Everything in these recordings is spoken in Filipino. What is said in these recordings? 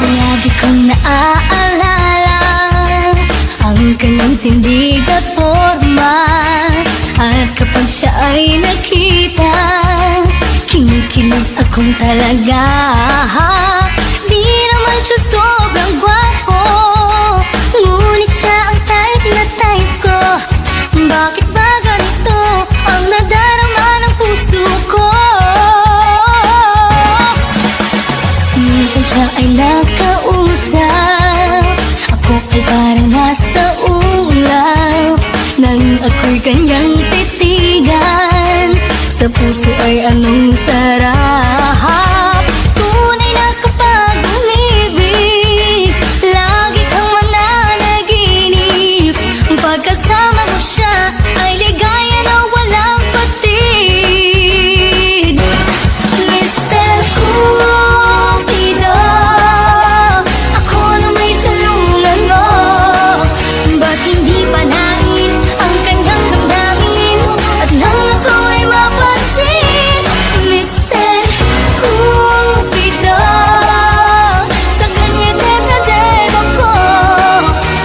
Lagi kong naaalala ang kanyang tindig at forma. At kapag siya ay nakita, kinikilig akong talaga. Di naman siya sobrang gwapo, ngunit siya ang type na type ko. Bakit ba ganito ang nadarama ng puso ko? Minsan siya ay nakausap, ako ay parang nasa ulap. Nang ako'y kanyang titigan, sa puso ay anong sarap. Tunay na kapag umibig, lagi kang mananaginip. Pagkasama mo siya ay ligaya na walang patid. Mr. Cupido, ako na may tulungan mo. Ba't hindi panahin ang kanyang damdamin at nang ako ay mapansin? Mr. Cupido, sa kanya dead ako.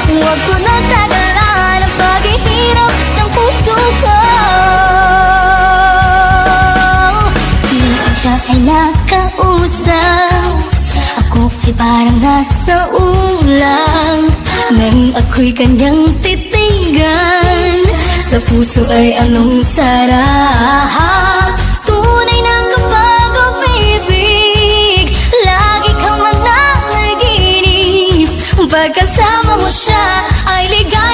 Huwag ko nang tagalan ang paghihirap ng puso ko. Minsan siya ay nakausap, ako ay parang nasa ulang. Nang ako'y kanyang titigan, sa puso ay anong sarap. Tunay na kapag umibig, lagi kang mananaginip. Pagkasama mo siya ay ligaya